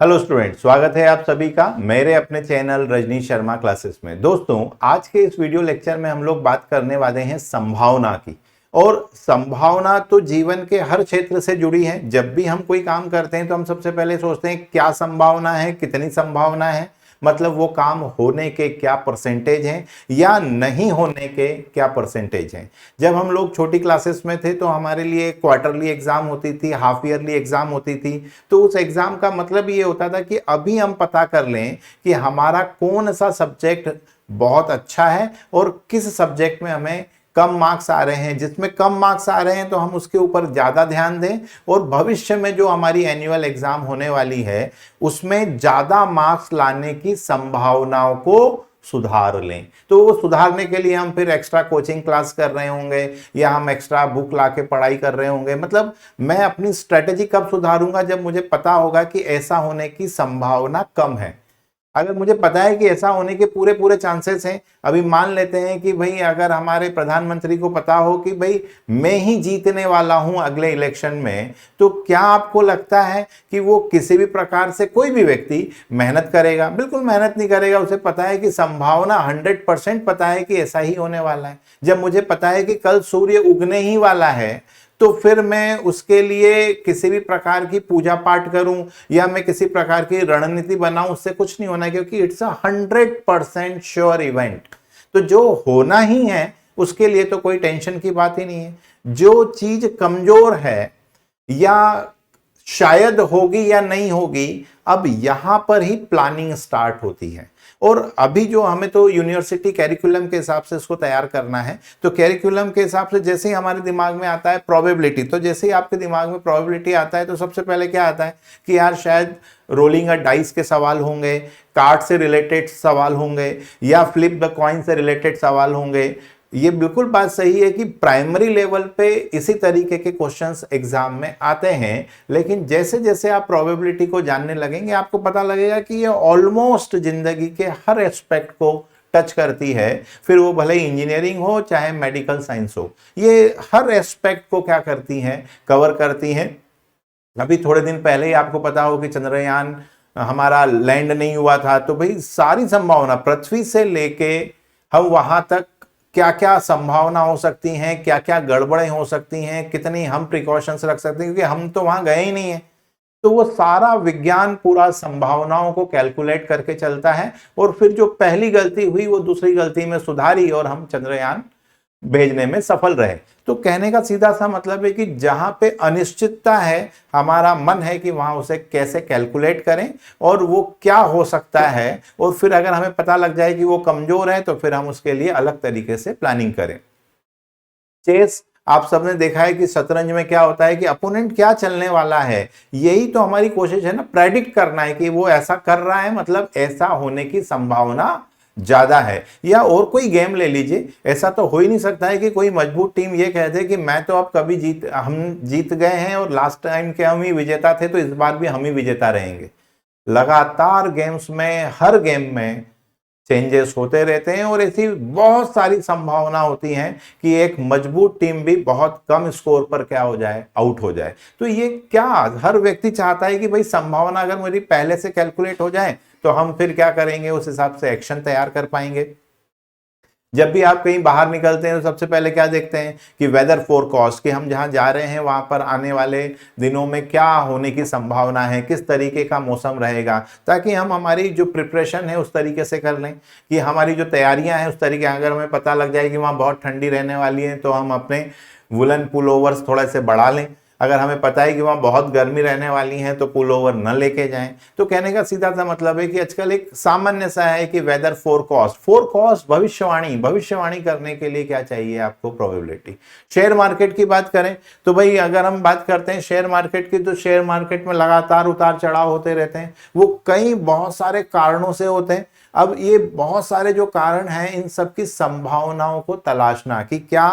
Hello student, स्वागत है आप सभी का मेरे अपने चैनल रजनीश शर्मा क्लासेस में। दोस्तों, आज के इस वीडियो लेक्चर में हम लोग बात करने वाले हैं संभावना की। और संभावना तो जीवन के हर क्षेत्र से जुड़ी है। जब भी हम कोई काम करते हैं तो हम सबसे पहले सोचते हैं क्या संभावना है, कितनी संभावना है, मतलब वो काम होने के क्या परसेंटेज हैं या नहीं होने के क्या परसेंटेज हैं। जब हम लोग छोटी क्लासेस में थे तो हमारे लिए क्वार्टरली एग्जाम होती थी, हाफ ईयरली एग्जाम होती थी। तो उस एग्जाम का मतलब ये होता था कि अभी हम पता कर लें कि हमारा कौन सा सब्जेक्ट बहुत अच्छा है और किस सब्जेक्ट में हमें कम मार्क्स आ रहे हैं। जिसमें कम मार्क्स आ रहे हैं तो हम उसके ऊपर ज़्यादा ध्यान दें और भविष्य में जो हमारी एनुअल एग्जाम होने वाली है उसमें ज़्यादा मार्क्स लाने की संभावनाओं को सुधार लें। तो वो सुधारने के लिए हम फिर एक्स्ट्रा कोचिंग क्लास कर रहे होंगे या हम एक्स्ट्रा बुक ला के पढ़ाई कर रहे होंगे। मतलब मैं अपनी स्ट्रेटेजी कब सुधारूंगा? जब मुझे पता होगा कि ऐसा होने की संभावना कम है। अगर मुझे पता है कि ऐसा होने के पूरे पूरे चांसेस हैं, अभी मान लेते हैं कि भाई अगर हमारे प्रधानमंत्री को पता हो कि भाई मैं ही जीतने वाला हूं अगले इलेक्शन में, तो क्या आपको लगता है कि वो किसी भी प्रकार से कोई भी व्यक्ति मेहनत करेगा? बिल्कुल मेहनत नहीं करेगा। उसे पता है कि संभावना 100% पता है कि ऐसा ही होने वाला है। जब मुझे पता है कि कल सूर्य उगने ही वाला है तो फिर मैं उसके लिए किसी भी प्रकार की पूजा पाठ करूं या मैं किसी प्रकार की रणनीति बनाऊं, उससे कुछ नहीं होना, क्योंकि इट्स 100% श्योर इवेंट। तो जो होना ही है उसके लिए तो कोई टेंशन की बात ही नहीं है। जो चीज कमजोर है या शायद होगी या नहीं होगी, अब यहां पर ही प्लानिंग स्टार्ट होती है। और अभी जो हमें तो यूनिवर्सिटी कैरिकुलम के हिसाब से इसको तैयार करना है, तो कैरिकुलम के हिसाब से जैसे ही हमारे दिमाग में आता है प्रोबेबिलिटी, तो जैसे ही आपके दिमाग में प्रोबेबिलिटी आता है तो सबसे पहले क्या आता है कि यार शायद रोलिंग अ डाइस के सवाल होंगे, कार्ड से रिलेटेड सवाल होंगे या फ्लिप द कॉइन से रिलेटेड सवाल होंगे। ये बिल्कुल बात सही है कि प्राइमरी लेवल पे इसी तरीके के क्वेश्चंस एग्जाम में आते हैं, लेकिन जैसे जैसे आप प्रोबेबिलिटी को जानने लगेंगे आपको पता लगेगा कि ये ऑलमोस्ट जिंदगी के हर एस्पेक्ट को टच करती है। फिर वो भले ही इंजीनियरिंग हो चाहे मेडिकल साइंस हो, ये हर एस्पेक्ट को क्या करती हैं, कवर करती हैं। अभी थोड़े दिन पहले ही आपको पता हो कि चंद्रयान हमारा लैंड नहीं हुआ था, तो भाई सारी संभावना पृथ्वी से लेके हम वहां तक क्या क्या संभावना हो सकती हैं, क्या क्या गड़बड़ें हो सकती हैं, कितनी हम प्रिकॉशंस रख सकते हैं, क्योंकि हम तो वहां गए ही नहीं है। तो वो सारा विज्ञान पूरा संभावनाओं को कैलकुलेट करके चलता है और फिर जो पहली गलती हुई वो दूसरी गलती में सुधारी और हम चंद्रयान भेजने में सफल रहे। तो कहने का सीधा सा मतलब है कि जहां पे अनिश्चितता है, हमारा मन है कि वहां उसे कैसे कैलकुलेट करें और वो क्या हो सकता है, और फिर अगर हमें पता लग जाए कि वो कमजोर है तो फिर हम उसके लिए अलग तरीके से प्लानिंग करें। चेस आप सबने देखा है कि शतरंज में क्या होता है कि अपोनेंट क्या चलने वाला है, यही तो हमारी कोशिश है ना, प्रेडिक्ट करना है कि वो ऐसा कर रहा है, मतलब ऐसा होने की संभावना ज्यादा है। या और कोई गेम ले लीजिए, ऐसा तो हो ही नहीं सकता है कि कोई मजबूत टीम ये कह दे कि मैं तो अब कभी हम जीत गए हैं और लास्ट टाइम के हम ही विजेता थे तो इस बार भी हम ही विजेता रहेंगे। लगातार गेम्स में, हर गेम में चेंजेस होते रहते हैं और ऐसी बहुत सारी संभावना होती हैं कि एक मजबूत टीम भी बहुत कम स्कोर पर क्या हो जाए, आउट हो जाए। तो ये क्या हर व्यक्ति चाहता है कि भाई संभावना अगर मेरी पहले से कैलकुलेट हो जाए तो हम फिर क्या करेंगे, उस हिसाब से एक्शन तैयार कर पाएंगे। जब भी आप कहीं बाहर निकलते हैं तो सबसे पहले क्या देखते हैं कि वेदर फोरकास्ट, कि हम जहां जा रहे हैं वहां पर आने वाले दिनों में क्या होने की संभावना है, किस तरीके का मौसम रहेगा, ताकि हम हमारी जो प्रिपरेशन है उस तरीके से कर लें कि हमारी जो तैयारियां हैं उस तरीके। अगर हमें पता लग जाए कि वहां बहुत ठंडी रहने वाली है तो हम अपने वुलन पुल ओवर्स थोड़े से बढ़ा लें। अगर हमें पता है कि वहां बहुत गर्मी रहने वाली है तो पुल ओवर न लेके जाएं। तो कहने का सीधा सा मतलब है कि आजकल एक सामान्य सा है कि वेदर फोरकास्ट भविष्यवाणी करने के लिए क्या चाहिए आपको, प्रोबेबिलिटी। शेयर मार्केट की बात करें तो भाई अगर हम बात करते हैं शेयर मार्केट की, तो शेयर मार्केट में लगातार उतार चढ़ाव होते रहते हैं। वो कई बहुत सारे कारणों से होते हैं। अब ये बहुत सारे जो कारण हैं इन सब की संभावनाओं को तलाशना कि क्या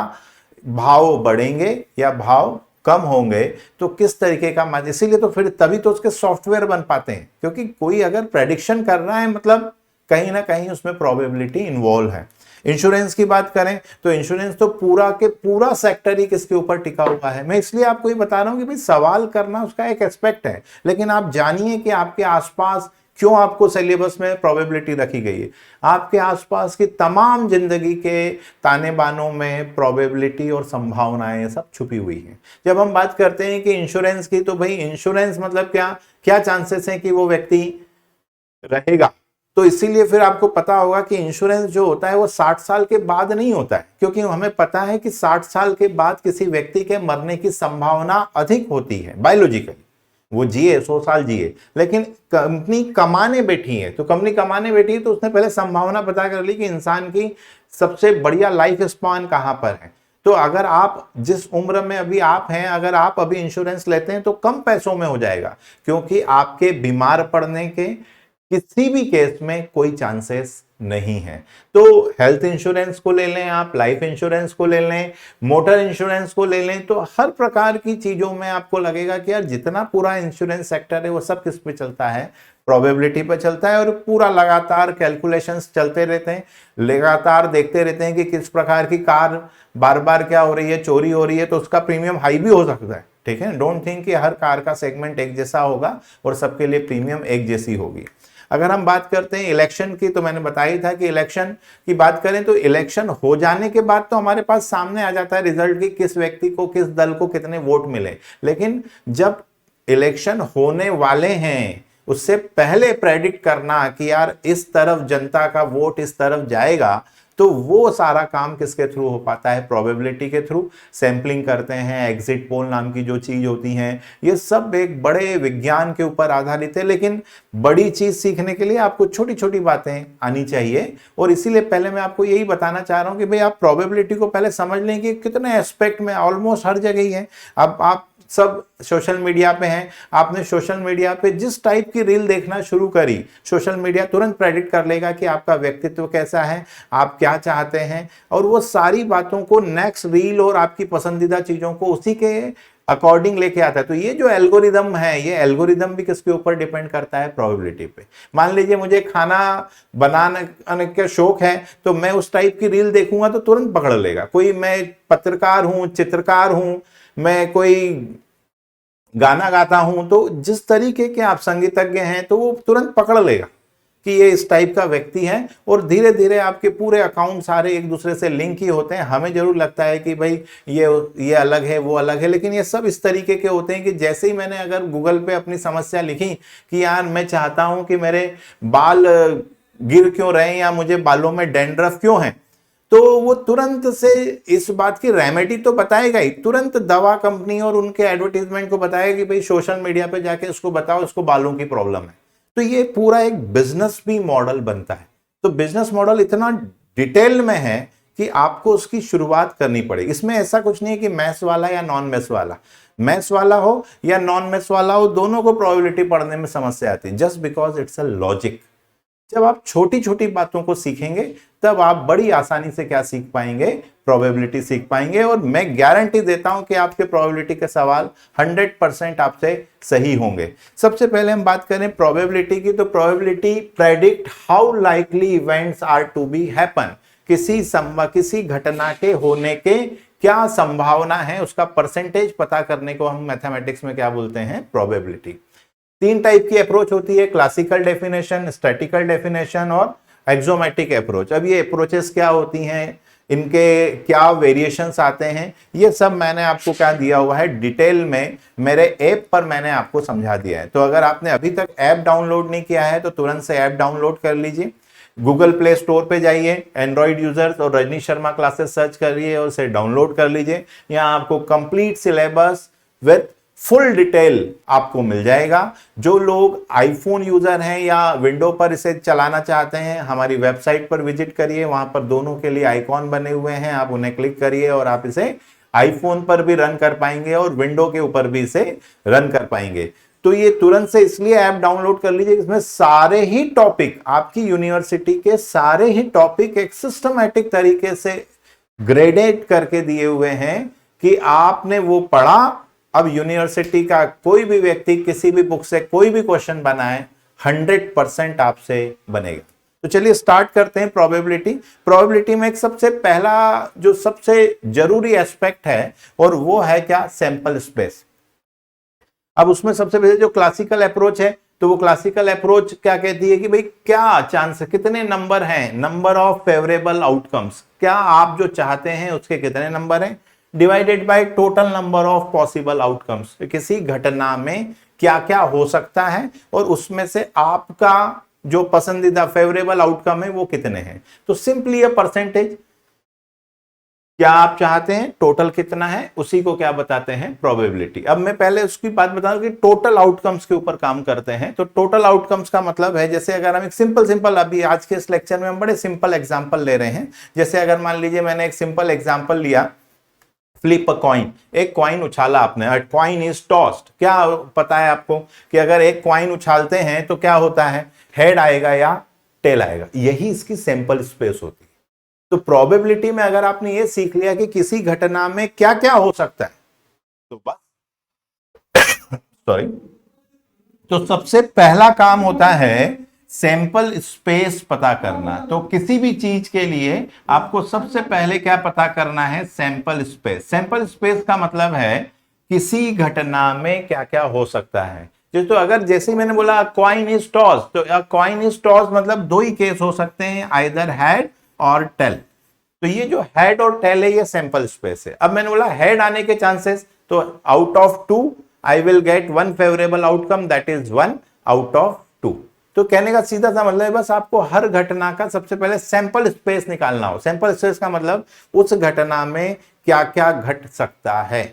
भाव बढ़ेंगे या भाव कम होंगे, तो किस तरीके का मत, इसीलिए तो फिर तभी तो उसके सॉफ्टवेयर बन पाते हैं, क्योंकि कोई अगर प्रेडिक्शन कर रहा है मतलब कहीं ना कहीं उसमें प्रोबेबिलिटी इन्वॉल्व है। इंश्योरेंस की बात करें तो इंश्योरेंस तो पूरा के पूरा सेक्टर ही किसके ऊपर टिका हुआ है। मैं इसलिए आपको ये बता रहा हूं कि भाई सवाल करना उसका एक एस्पेक्ट है, लेकिन आप जानिए कि आपके आसपास क्यों आपको सिलेबस में प्रोबेबिलिटी रखी गई है। आपके आसपास की तमाम जिंदगी के ताने बानों में प्रोबेबिलिटी और संभावनाएं सब छुपी हुई हैं। जब हम बात करते हैं कि इंश्योरेंस की, तो भाई इंश्योरेंस मतलब क्या क्या चांसेस हैं कि वो व्यक्ति रहेगा। तो इसीलिए फिर आपको पता होगा कि इंश्योरेंस जो होता है वो 60 साल के बाद नहीं होता है, क्योंकि हमें पता है कि 60 साल के बाद किसी व्यक्ति के मरने की संभावना अधिक होती है बायोलॉजिकली। वो जिए 100 साल जिए, लेकिन कंपनी कमाने बैठी है, तो कंपनी कमाने बैठी है तो उसने पहले संभावना पता कर ली कि इंसान की सबसे बढ़िया लाइफ स्पान कहां पर है। तो अगर आप जिस उम्र में अभी आप हैं, अगर आप अभी इंश्योरेंस लेते हैं तो कम पैसों में हो जाएगा, क्योंकि आपके बीमार पड़ने के किसी भी केस में कोई चांसेस नहीं है। तो हेल्थ इंश्योरेंस को ले लें आप, लाइफ इंश्योरेंस को ले लें, मोटर इंश्योरेंस को ले लें, तो हर प्रकार की चीजों में आपको लगेगा कि यार जितना पूरा इंश्योरेंस सेक्टर है वो सब किस पे चलता है, प्रोबेबिलिटी पे चलता है। और पूरा लगातार कैलकुलेशंस चलते रहते हैं, लगातार देखते रहते हैं कि किस प्रकार की कार बार बार क्या हो रही है, चोरी हो रही है, तो उसका प्रीमियम हाई भी हो सकता है। ठीक है, डोंट थिंक कि हर कार का सेगमेंट एक जैसा होगा और सबके लिए प्रीमियम एक जैसी होगी। अगर हम बात करते हैं इलेक्शन की, तो मैंने बताया था कि इलेक्शन की बात करें तो इलेक्शन हो जाने के बाद तो हमारे पास सामने आ जाता है रिजल्ट की किस व्यक्ति को, किस दल को कितने वोट मिले। लेकिन जब इलेक्शन होने वाले हैं उससे पहले प्रेडिक्ट करना कि यार इस तरफ जनता का वोट इस तरफ जाएगा, तो वो सारा काम किसके थ्रू हो पाता है, प्रोबेबिलिटी के थ्रू। सैंपलिंग करते हैं, एग्जिट पोल नाम की जो चीज होती हैं, ये सब एक बड़े विज्ञान के ऊपर आधारित है। लेकिन बड़ी चीज सीखने के लिए आपको छोटी छोटी बातें आनी चाहिए, और इसीलिए पहले मैं आपको यही बताना चाह रहा हूं कि भाई आप प्रोबेबिलिटी को पहले समझ लें कि कितने एस्पेक्ट में, ऑलमोस्ट हर जगह ही है। अब आप सब सोशल मीडिया पे हैं, आपने सोशल मीडिया पे जिस टाइप की रील देखना शुरू करी, सोशल मीडिया तुरंत प्रेडिक्ट कर लेगा कि आपका व्यक्तित्व कैसा है, आप क्या चाहते हैं, और वो सारी बातों को नेक्स्ट रील और आपकी पसंदीदा चीजों को उसी के अकॉर्डिंग लेके आता है। तो ये जो एल्गोरिदम है, ये एल्गोरिदम भी किसके ऊपर डिपेंड करता है, प्रोबेबिलिटी पे। मान लीजिए मुझे खाना बनाने का शौक है, तो मैं उस टाइप की रील देखूंगा तो तुरंत पकड़ लेगा। कोई मैं पत्रकार हूं, चित्रकार हूं, मैं कोई गाना गाता हूं, तो जिस तरीके के आप संगीतज्ञ हैं तो वो तुरंत पकड़ लेगा कि ये इस टाइप का व्यक्ति है। और धीरे धीरे आपके पूरे अकाउंट सारे एक दूसरे से लिंक ही होते हैं। हमें जरूर लगता है कि भाई ये अलग है, वो अलग है, लेकिन ये सब इस तरीके के होते हैं कि जैसे ही मैंने अगर गूगल पे अपनी समस्या लिखी कि यार मैं चाहता हूं कि मेरे बाल गिर क्यों रहे, या मुझे बालों में डैंड्रफ क्यों है, तो वो तुरंत से इस बात की रेमेडी तो बताएगा ही, तुरंत दवा कंपनी और उनके एडवर्टीजमेंट को बताएगा कि भाई सोशल मीडिया पे जाके उसको बताओ इसको बालों की प्रॉब्लम है। तो ये पूरा एक बिजनेस भी मॉडल बनता है। तो बिजनेस मॉडल इतना डिटेल में है कि आपको उसकी शुरुआत करनी पड़ेगी। इसमें ऐसा कुछ नहीं है कि मैथ्स वाला या नॉन मैथ्स वाला, मैथ्स वाला हो या नॉन मैथ्स वाला हो, दोनों को प्रोबेबिलिटी पढ़ने में समस्या आती है, just because it's a logic. जब आप छोटी छोटी बातों को सीखेंगे तब आप बड़ी आसानी से क्या सीख पाएंगे, प्रोबेबिलिटी सीख पाएंगे। और मैं गारंटी देता हूं कि आपके प्रोबेबिलिटी के सवाल 100% आपसे सही होंगे। सबसे पहले हम बात करें प्रोबेबिलिटी की, तो probability predict how likely events are to be happen. किसी घटना के होने के क्या संभावना है, उसका परसेंटेज पता करने को हम मैथमेटिक्स में क्या बोलते हैं, प्रोबेबिलिटी। 3 टाइप की अप्रोच होती है, क्लासिकल डेफिनेशन, स्टैटिकल डेफिनेशन और एक्सोमेटिक अप्रोच। अब ये अप्रोचेस क्या होती हैं, इनके क्या वेरिएशंस आते हैं, ये सब मैंने आपको क्या दिया हुआ है डिटेल में मेरे ऐप पर मैंने आपको समझा दिया है। तो अगर आपने अभी तक ऐप डाउनलोड नहीं किया है तो तुरंत से ऐप डाउनलोड कर लीजिए। गूगल प्ले स्टोर पे जाइए, एंड्रॉइड यूजर्स और रजनीश शर्मा क्लासेस सर्च करिए और उसे डाउनलोड कर लीजिए। यहाँ आपको complete syllabus with full detail आपको मिल जाएगा। जो लोग आईफोन यूजर हैं या विंडो पर इसे चलाना चाहते हैं, हमारी वेबसाइट पर विजिट करिए, वहां पर दोनों के लिए आइकॉन बने हुए हैं, आप उन्हें क्लिक करिए और आप इसे आईफोन पर भी रन कर पाएंगे और विंडो के ऊपर भी इसे रन कर पाएंगे। तो ये तुरंत से इसलिए ऐप डाउनलोड कर लीजिए, इसमें सारे ही टॉपिक, आपकी यूनिवर्सिटी के सारे ही टॉपिक एक सिस्टमैटिक तरीके से ग्रेडेड करके दिए हुए हैं कि आपने वो पढ़ा। अब यूनिवर्सिटी का कोई भी व्यक्ति किसी भी बुक से कोई भी क्वेश्चन बनाए 100% आपसे बनेगा। तो चलिए स्टार्ट करते हैं प्रोबेबिलिटी। प्रोबेबिलिटी में एक सबसे पहला जो सबसे जरूरी एस्पेक्ट है और वो है क्या, सैंपल स्पेस। अब उसमें सबसे पहले जो क्लासिकल अप्रोच है, तो वो क्लासिकल अप्रोच क्या कहती है कि भाई क्या चांस है, कितने नंबर हैं, नंबर ऑफ फेवरेबल आउटकम्स, क्या आप जो चाहते हैं उसके कितने नंबर हैं, divided by total number of possible outcomes, किसी घटना में क्या क्या हो सकता है और उसमें से आपका जो पसंदीदा फेवरेबल आउटकम है वो कितने हैं। तो सिंपली ये परसेंटेज, क्या आप चाहते हैं, टोटल कितना है, उसी को क्या बताते हैं, प्रोबेबिलिटी। अब मैं पहले उसकी बात बताऊं कि टोटल आउटकम्स के ऊपर काम करते हैं। तो टोटल आउटकम्स का मतलब है, जैसे अगर हम एक सिंपल अभी आज के इस लेक्चर में हम बड़े सिंपल एग्जांपल ले रहे हैं। जैसे अगर मान लीजिए मैंने एक सिंपल एग्जांपल लिया, फ्लिप अ कॉइन, एक कॉइन उछाला आपने, अ कॉइन इज टॉस्ड। क्या पता है आपको कि अगर एक कॉइन उछालते हैं तो क्या होता है, हेड आएगा या टेल आएगा, यही इसकी सैंपल स्पेस होती है। तो प्रोबेबिलिटी में अगर आपने ये सीख लिया कि किसी घटना में क्या क्या हो सकता है, तो बस सॉरी, तो सबसे पहला काम होता है सैंपल स्पेस पता करना। तो किसी भी चीज के लिए आपको सबसे पहले क्या पता करना है, सैंपल स्पेस। सैंपल स्पेस का मतलब है किसी घटना में क्या क्या हो सकता है। तो अगर जैसे मैंने बोला कॉइन इज टॉस, तो कॉइन इज टॉस मतलब दो ही केस हो सकते हैं, आइदर हेड और टेल। तो ये जो हेड और टेल है ये सैंपल स्पेस है। अब मैंने बोला हेड आने के चांसेस, तो out of 2 I will get 1 favourable outcome, that is 1 out of 2। तो कहने का सीधा सा मतलब है बस आपको हर घटना का सबसे पहले सैंपल स्पेस निकालना हो। सैंपल स्पेस का मतलब उस घटना में क्या क्या घट सकता है।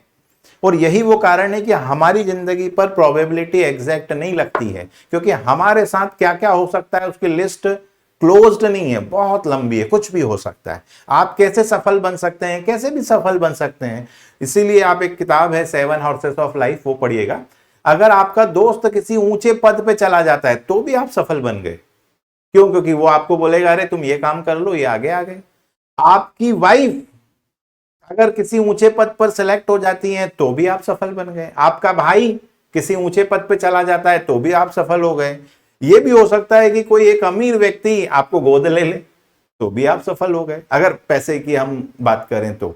और यही वो कारण है कि हमारी जिंदगी पर प्रोबेबिलिटी एग्जैक्ट नहीं लगती है, क्योंकि हमारे साथ क्या क्या हो सकता है उसकी लिस्ट क्लोज्ड नहीं है, बहुत लंबी है, कुछ भी हो सकता है। आप कैसे सफल बन सकते हैं, कैसे भी सफल बन सकते हैं। इसीलिए आप एक किताब है 7 हॉर्सेस ऑफ लाइफ, वो पढ़िएगा। अगर आपका दोस्त किसी ऊंचे पद पे चला जाता है तो भी आप सफल बन गए। क्यों? क्योंकि वो आपको बोलेगा अरे तुम ये काम कर लो, ये आगे आ गए। आपकी वाइफ अगर किसी ऊंचे पद पर सिलेक्ट हो जाती है तो भी आप सफल बन गए। आपका भाई किसी ऊंचे पद पे चला जाता है तो भी आप सफल हो गए। ये भी हो सकता है कि कोई एक अमीर व्यक्ति आपको गोद ले ले तो भी आप सफल हो गए, अगर पैसे की हम बात करें तो।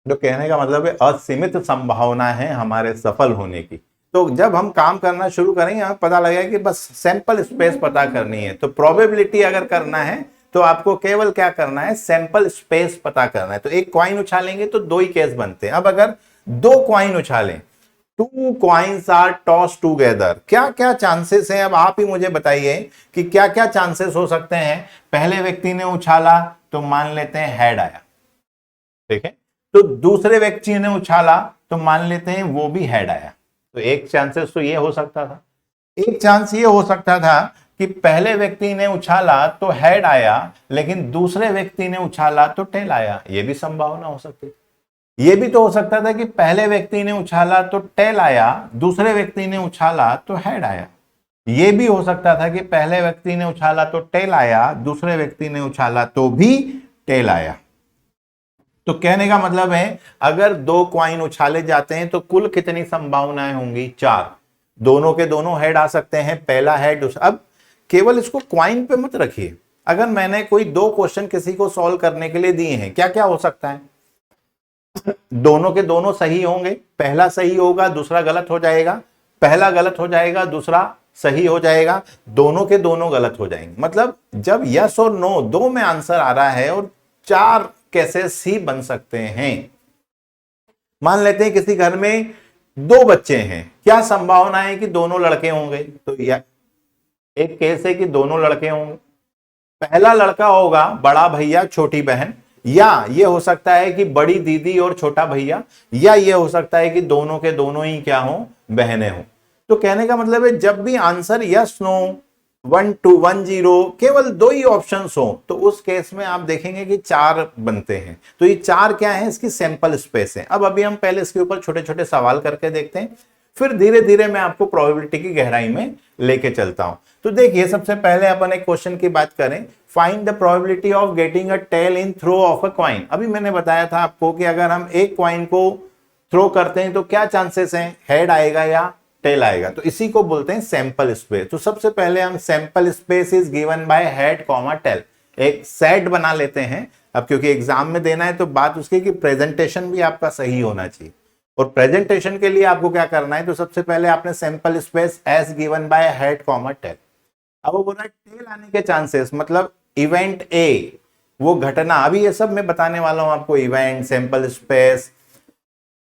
जो कहने का मतलब है असीमित संभावना है हमारे सफल होने की। तो जब हम काम करना शुरू करेंगे हमें पता लगेगा कि बस सैंपल स्पेस पता करनी है। तो प्रोबेबिलिटी अगर करना है तो आपको केवल क्या करना है, सैंपल स्पेस पता करना है। तो एक कॉइन उछालेंगे तो दो ही केस बनते हैं। अब अगर दो कॉइन उछालें, 2 कॉइन्स आर टॉस टूगेदर, क्या क्या चांसेस हैं। अब आप ही मुझे बताइए कि क्या क्या चांसेस हो सकते हैं। पहले व्यक्ति ने उछाला तो मान लेते हैं हेड आया, ठीक है। तो दूसरे व्यक्ति ने उछाला तो मान लेते हैं वो भी हेड आया। तो एक चांसेस तो ये हो सकता था। एक चांस ये हो सकता था कि पहले व्यक्ति ने उछाला तो हेड आया, लेकिन दूसरे व्यक्ति ने उछाला तो टेल आया। ये भी संभावना हो सकती थी। ये भी तो हो सकता था कि पहले व्यक्ति ने उछाला तो टेल आया, दूसरे व्यक्ति ने उछाला तो हेड आया। ये भी हो सकता था कि पहले व्यक्ति ने उछाला तो टेल आया, दूसरे व्यक्ति ने उछाला तो भी टेल आया। तो कहने का मतलब है अगर 2 कॉइन उछाले जाते हैं तो कुल कितनी संभावनाएं होंगी, 4। दोनों के दोनों हेड आ सकते हैं, पहला हेड। अब केवल इसको कॉइन पे मत रखिए। अगर मैंने कोई 2 क्वेश्चन किसी को सॉल्व करने के लिए दिए हैं, क्या क्या हो सकता है, दोनों के दोनों सही होंगे, पहला सही होगा दूसरा गलत हो जाएगा, पहला गलत हो जाएगा दूसरा सही हो जाएगा, दोनों के दोनों गलत हो जाएंगे। मतलब जब यस और नो 2 में आंसर आ रहा है और 4 केसेस ही बन सकते हैं। मान लेते हैं किसी घर में 2 बच्चे हैं, क्या संभावना है कि दोनों लड़के होंगे। तो एक केस है कि दोनों लड़के होंगे, पहला लड़का होगा बड़ा भैया छोटी बहन, या ये हो सकता है कि बड़ी दीदी और छोटा भैया, या ये हो सकता है कि दोनों के दोनों ही क्या हो, बहनें हो। तो कहने का मतलब है जब भी आंसर यस नो 1 2 1 0 केवल 2 ही ऑप्शंस हो तो उस केस में आप देखेंगे कि 4 बनते हैं। तो ये 4 क्या है, इसकी सैंपल स्पेस है। अब अभी हम पहले इसके ऊपर छोटे छोटे सवाल करके देखते हैं, फिर धीरे धीरे मैं आपको प्रोबेबिलिटी की गहराई में लेके चलता हूं। तो देखिए सबसे पहले अपन एक क्वेश्चन की बात करें, find the probability of getting a tail in throw of a coin. अभी मैंने बताया था आपको कि अगर हम एक कॉइन को थ्रो करते हैं तो क्या चांसेस हैं, हेड आएगा या टेल आएगा। तो इसी को बोलते हैं सैंपल स्पेस। तो सबसे पहले हम sample space is given by head comma tail, एक सेट बना लेते हैं। अब क्योंकि एग्जाम में देना है तो बात उसकी कि प्रेजेंटेशन भी आपका सही होना चाहिए, और प्रेजेंटेशन के लिए आपको क्या करना है, तो सबसे पहले आपने sample space S given by head comma tail. अब वो बोल रहा है टेल आने के चांसेस, मतलब इवेंट ए, वो घटना, अभी ये सब मैं बताने वाला हूं आपको, event, sample space,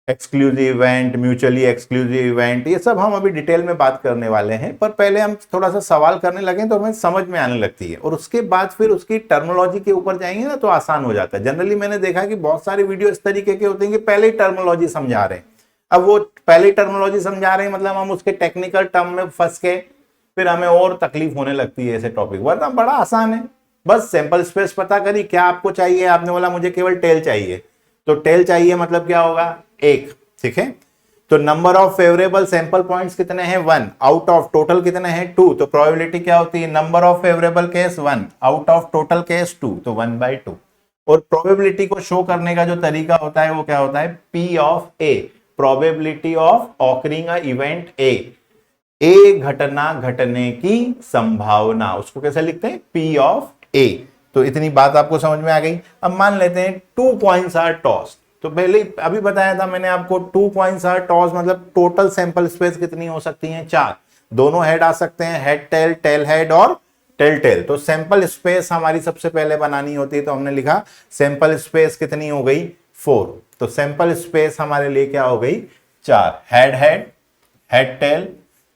exclusive event, mutually exclusive event, ये सब हम अभी डिटेल में बात करने वाले हैं। पर पहले हम थोड़ा सा सवाल करने लगे तो हमें समझ में आने लगती है, और उसके बाद फिर उसकी टर्मिनोलॉजी के ऊपर जाएंगे ना तो आसान हो जाता है। जनरली मैंने देखा कि बहुत सारे वीडियो इस तरीके के होते हैं कि पहले ही टर्मिनोलॉजी समझा रहे हैं। अब वो पहले टर्मिनोलॉजी समझा रहे हैं मतलब हम उसके टेक्निकल टर्म में फंस के फिर हमें और तकलीफ होने लगती है ऐसे टॉपिक, वरना बड़ा आसान है। बस सैंपल स्पेस पता करी, क्या आपको चाहिए, आपने बोला मुझे केवल टेल चाहिए, तो टेल चाहिए मतलब क्या होगा, एक, ठीक है। तो number of favourable sample points कितने हैं, 1 आउट ऑफ टोटल कितने हैं, 2, तो प्रोबेबिलिटी क्या होती है, number of favourable case 1 out of total case 2, तो 1/2। और प्रोबेबिलिटी को शो करने का जो तरीका होता है वो क्या होता है, P of A, probability of occurring a event A घटना घटने की संभावना, उसको कैसे लिखते हैं, P ऑफ A। तो इतनी बात आपको समझ में आ गई। अब मान लेते हैं 2 कॉइन्स आर टॉस्ड, तो पहले अभी बताया था मैंने आपको 2 कॉइन्स आर टॉस मतलब टोटल सैंपल स्पेस कितनी हो सकती है, 4, दोनों हेड आ सकते हैं, हेड टेल, टेल हेड और टेल टेल। तो सैंपल स्पेस हमारी सबसे पहले बनानी होती है, तो हमने लिखा सैंपल स्पेस कितनी हो गई, 4। तो सैंपल स्पेस हमारे लिए क्या हो गई, 4, head head, head tail,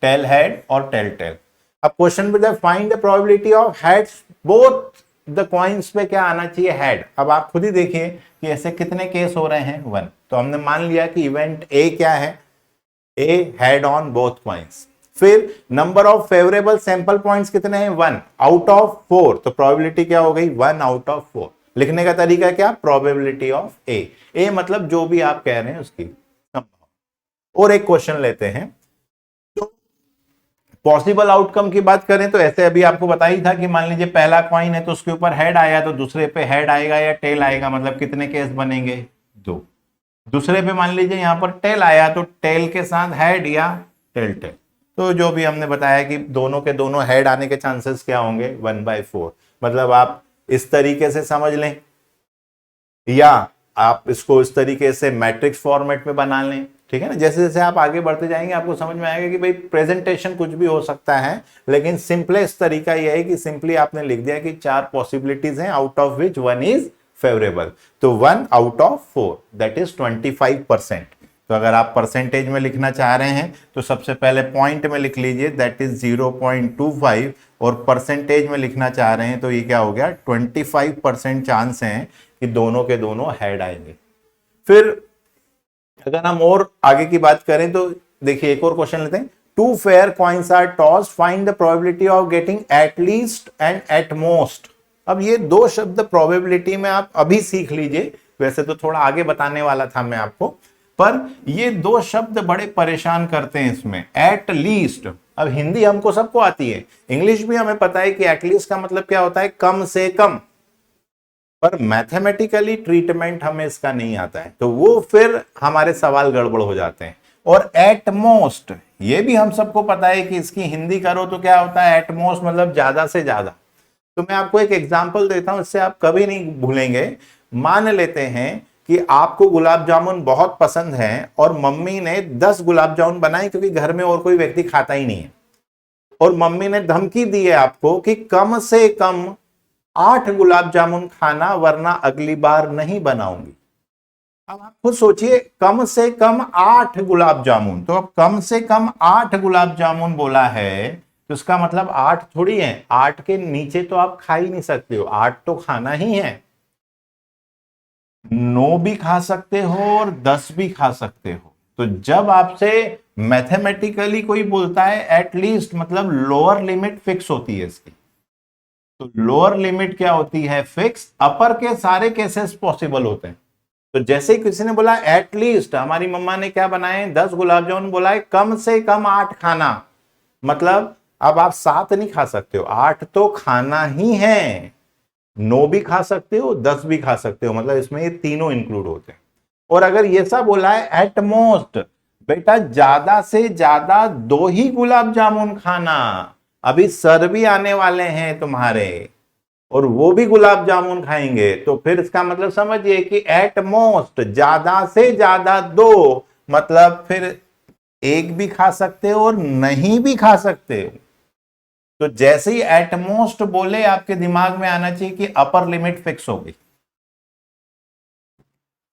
tail head और टेल टेल। अब क्वेश्चन पूछा find the probability of heads both the coins पे क्या आना चाहिए, हेड। अब आप खुद ही देखिए कि ऐसे कितने केस हो रहे हैं, 1। तो हमने मान लिया कि इवेंट ए क्या है, ए हेड ऑन बोथ कॉइन्स। फिर number of favourable sample points कितने हैं, 1 आउट ऑफ 4, तो प्रोबेबिलिटी क्या हो गई, 1 आउट ऑफ 4। लिखने का तरीका क्या, प्रोबेबिलिटी ऑफ ए मतलब जो भी आप कह रहे हैं उसकी संभावना। और एक क्वेश्चन लेते हैं, पॉसिबल आउटकम की बात करें तो ऐसे अभी आपको बता ही था कि मान लीजिए पहला कॉइन है तो उसके ऊपर हेड आया, तो दूसरे पे हेड आएगा या टेल आएगा, मतलब कितने केस बनेंगे, 2। दूसरे पे मान लीजिए यहां पर टेल आया तो टेल के साथ हेड या टेल टेल, तो जो भी हमने बताया कि दोनों के दोनों हेड आने के चांसेस क्या होंगे, 1/4। मतलब आप इस तरीके से समझ लें या आप इसको इस तरीके से मैट्रिक्स फॉर्मेट में बना लें, ठीक है ना। जैसे जैसे आप आगे बढ़ते जाएंगे आपको समझ में आएगा कि भाई प्रेजेंटेशन कुछ भी हो सकता है, लेकिन सिंपलेस्ट तरीका यह है कि सिंपली आपने लिख दिया कि 4 पॉसिबिलिटीज हैं out of which 1 is favourable, तो 1 आउट ऑफ 4 दैट इज 25%। तो अगर आप परसेंटेज में लिखना चाह रहे हैं तो सबसे पहले पॉइंट में लिख लीजिए दैट इज 0.25, और परसेंटेज में लिखना चाह रहे हैं तो ये क्या हो गया, 25% चांस है कि दोनों के दोनों हेड आएंगे। फिर अगर हम और आगे की बात करें तो देखिए एक और क्वेश्चन लेते हैं, 2 fair coins are tossed, find the probability of getting at least and at most. अब ये 2 शब्द प्रोबेबिलिटी में आप अभी सीख लीजिए, वैसे तो थोड़ा आगे बताने वाला था मैं आपको, पर ये 2 शब्द बड़े परेशान करते हैं इसमें, एट लीस्ट। अब हिंदी हमको सबको आती है, इंग्लिश भी हमें पता है कि एटलीस्ट का मतलब क्या होता है, कम से कम, पर मैथमेटिकली ट्रीटमेंट हमें इसका नहीं आता है, तो वो फिर हमारे सवाल गड़बड़ हो जाते हैं। और एट मोस्ट, ये भी हम सबको पता है कि इसकी हिंदी करो तो क्या होता है, एट मोस्ट मतलब ज्यादा से ज्यादा। तो मैं आपको एक एग्जांपल देता हूं, इससे आप कभी नहीं भूलेंगे। मान लेते हैं कि आपको गुलाब जामुन बहुत पसंद है और मम्मी ने 10 गुलाब जामुन बनाए क्योंकि घर में और कोई व्यक्ति खाता ही नहीं है, और मम्मी ने धमकी दी है आपको कि कम से कम 8 गुलाब जामुन खाना वरना अगली बार नहीं बनाऊंगी। अब आप खुद सोचिए, कम से कम 8 गुलाब जामुन, तो अब कम से कम 8 गुलाब जामुन बोला है तो इसका मतलब 8 थोड़ी है, 8 के नीचे तो आप खा ही नहीं सकते हो, 8 तो खाना ही है। 9 भी खा सकते हो और 10 भी खा सकते हो। तो जब आपसे मैथमेटिकली कोई बोलता है एटलीस्ट, मतलब लोअर लिमिट फिक्स होती है इसकी। तो लोअर लिमिट क्या होती है, फिक्स। अपर के सारे केसेस पॉसिबल होते हैं। तो जैसे ही किसी ने बोला एटलीस्ट, हमारी मम्मा ने क्या बनाए, 10 गुलाब जामुन, बोला है कम से कम 8 खाना, मतलब अब आप 7 नहीं खा सकते हो, 8 तो खाना ही है। 9 भी खा सकते हो, 10 भी खा सकते हो, मतलब इसमें ये तीनों इंक्लूड होते हैं। और अगर ये सब बोला है एट मोस्ट, बेटा ज्यादा से ज्यादा 2 ही गुलाब जामुन खाना। अभी सर भी आने वाले हैं तुम्हारे और वो भी गुलाब जामुन खाएंगे, तो फिर इसका मतलब समझिए कि एट मोस्ट ज्यादा से ज्यादा 2, मतलब फिर एक भी खा सकते हो और नहीं भी खा सकते हो। तो जैसे ही एट मोस्ट बोले आपके दिमाग में आना चाहिए कि अपर लिमिट फिक्स हो गई,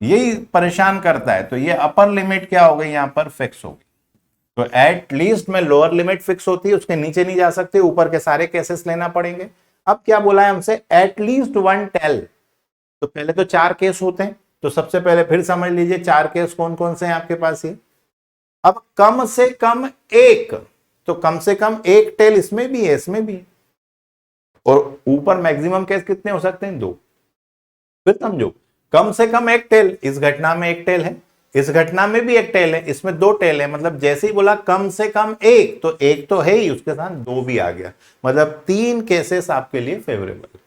यही परेशान करता है। तो ये अपर लिमिट क्या हो गई, यहां पर फिक्स हो गई। तो एट लीस्ट में लोअर लिमिट फिक्स होती है, उसके नीचे नहीं जा सकते, ऊपर के सारे केसेस लेना पड़ेंगे। अब क्या बोला है हमसे, एट लीस्ट 1 टेल। तो पहले तो 4 केस होते हैं, तो सबसे पहले फिर समझ लीजिए 4 केस कौन कौन से हैं आपके पास ये। अब कम से कम एक, तो कम से कम एक टेल इसमें भी है, इसमें भी है। और ऊपर मैक्सिमम केस कितने हो सकते हैं, 2। फिर समझो, कम से कम एक टेल, इस घटना में एक टेल है, इस घटना में भी एक टेल है, इसमें 2 टेल है। मतलब जैसे ही बोला कम से कम एक, तो एक तो है ही, उसके साथ 2 भी आ गया, मतलब 3 केसेस आपके लिए फेवरेबल।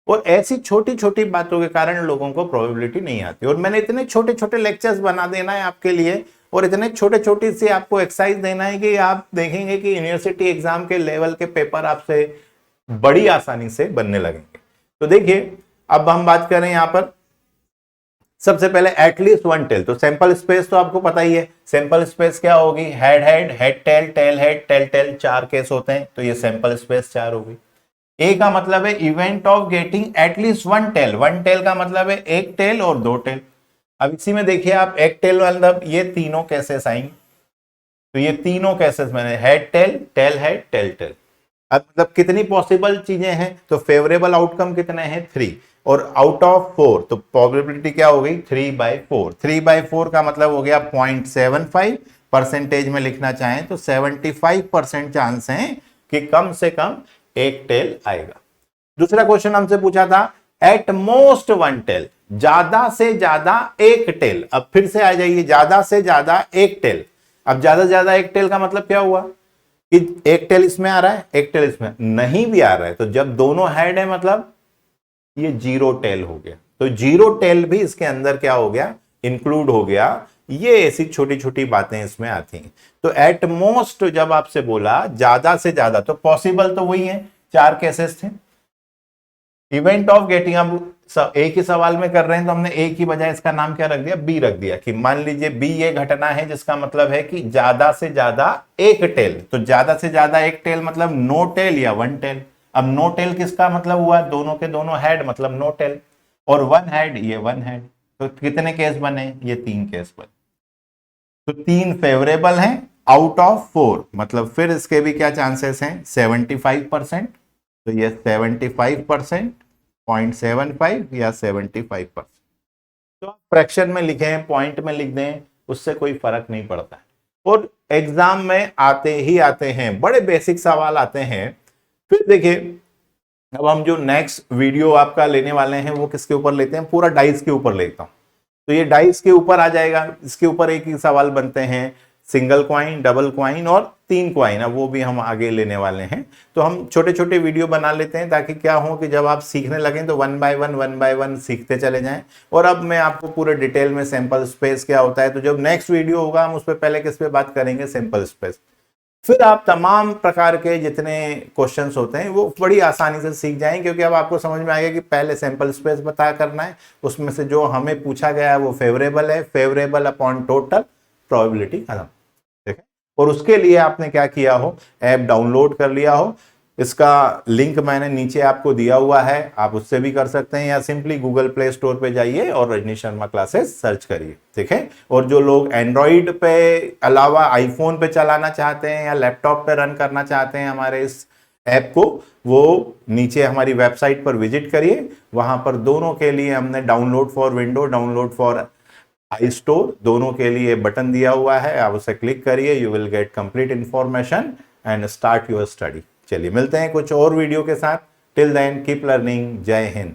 और ऐसी छोटी छोटी बातों के कारण लोगों को प्रोबेबिलिटी नहीं आती। और मैंने इतने छोटे छोटे लेक्चर्स बना देना है आपके लिए, और इतने छोटे छोटी सी आपको एक्सरसाइज देना है कि आप देखेंगे कि यूनिवर्सिटी एग्जाम के लेवल के पेपर आपसे बड़ी आसानी से बनने लगेंगे। तो देखिए, अब हम बात करें यहां पर सबसे पहले एटलीस्ट 1 टेल। तो सैंपल स्पेस तो आपको पता ही है, सैंपल स्पेस क्या होगी, head head, head tail, tail head, tail tail, 4 case होते हैं, तो ये सैंपल स्पेस 4 होगी। ए का मतलब है event of getting at least 1 tail. 1 tail का मतलब है एक टेल और 2 टेल। अब इसी में देखिए आप, एक टेल मतलब ये तीनों केसेस आएंगे, तो ये तीनों केसेस मैंने head tail, tail head, tail tail. अब मतलब कितनी पॉसिबल चीजें हैं, तो फेवरेबल आउटकम कितने हैं, 3, और आउट ऑफ 4, तो प्रोबेबिलिटी क्या हो गई, 3/4। 3/4 का मतलब हो गया 0.75, परसेंटेज में लिखना चाहें तो 75% चांस है कि कम से कम एक टेल आएगा। दूसरा क्वेश्चन हमसे पूछा था एट मोस्ट 1 टेल, ज्यादा से ज्यादा एक टेल। अब फिर से आ जाइए, ज्यादा से ज्यादा एक टेल। अब ज्यादा से ज्यादा एक टेल का मतलब क्या हुआ कि एक टेल इसमें आ रहा है, एक टेल इसमें नहीं भी आ रहा है, तो जब दोनों हेड है मतलब ये 0 टेल हो गया। तो 0 टेल भी इसके अंदर क्या हो गया, इंक्लूड हो गया। ये ऐसी छोटी छोटी बातें इसमें आती हैं। तो एट मोस्ट जब आपसे बोला ज्यादा से ज्यादा, तो पॉसिबल तो वही है, 4 केसेस थे। इवेंट ऑफ गेटिंग, अब एक ही सवाल में कर रहे हैं तो हमने एक ही बजाय इसका नाम क्या रख दिया, बी रख दिया, कि मान लीजिए बी ये घटना है जिसका मतलब है कि ज्यादा से ज्यादा एक टेल। तो ज्यादा से ज्यादा एक टेल मतलब नो टेल या 1 टेल। अब नो टेल किसका मतलब हुआ, दोनों के दोनों हेड मतलब नो टेल, और 1 हेड ये 1 हेड। तो कितने केस बने, ये 3 केस बने। तो 3 फेवरेबल हैं आउट ऑफ 4, मतलब फिर इसके भी क्या चांसेस हैं, 75%। तो ये 75%, 0.75 या 75%। तो आप फ्रैक्शन में लिखें, पॉइंट में लिख दें, उससे कोई फर्क नहीं पड़ता है। और एग्जाम में आते ही आते हैं, बड़े बेसिक सवाल आते हैं। फिर देखिए, अब हम जो नेक्स्ट वीडियो आपका लेने वाले हैं वो किसके ऊपर लेते हैं, पूरा डाइस के ऊपर लेता हूं। तो ये डाइस के ऊपर आ जाएगा, इसके ऊपर एक ही सवाल बनते हैं, सिंगल क्वाइन, डबल क्वाइन और 3 क्वाइन। अब वो भी हम आगे लेने वाले हैं। तो हम छोटे छोटे वीडियो बना लेते हैं ताकि क्या हो कि जब आप सीखने लगें तो 1 बाय 1 सीखते चले जाएं। और अब मैं आपको पूरे डिटेल में सैंपल स्पेस क्या होता है, तो जब नेक्स्ट वीडियो होगा हम उस पर पहले किस पे बात करेंगे, सैंपल स्पेस। फिर आप तमाम प्रकार के जितने क्वेश्चंस होते हैं वो बड़ी आसानी से सीख जाएंगे, क्योंकि अब आपको समझ में आएगा कि पहले सैंपल स्पेस बता करना है, उसमें से जो हमें पूछा गया है वो फेवरेबल है, फेवरेबल अपॉन टोटल, प्रोबेबिलिटी खत्म। ठीक है, और उसके लिए आपने क्या किया हो, ऐप डाउनलोड कर लिया हो। इसका लिंक मैंने नीचे आपको दिया हुआ है, आप उससे भी कर सकते हैं, या सिंपली गूगल प्ले स्टोर पे जाइए और रजनी शर्मा क्लासेस सर्च करिए। ठीक है, और जो लोग एंड्रॉइड पे अलावा आईफोन पे चलाना चाहते हैं या लैपटॉप पे रन करना चाहते हैं हमारे इस ऐप को, वो नीचे हमारी वेबसाइट पर विजिट करिए। वहां पर दोनों के लिए हमने download for window, download for I store, दोनों के लिए बटन दिया हुआ है, आप उसे क्लिक करिए, you will get complete information and start your study. चलिए मिलते हैं कुछ और वीडियो के साथ। Till then keep learning. जय हिंद।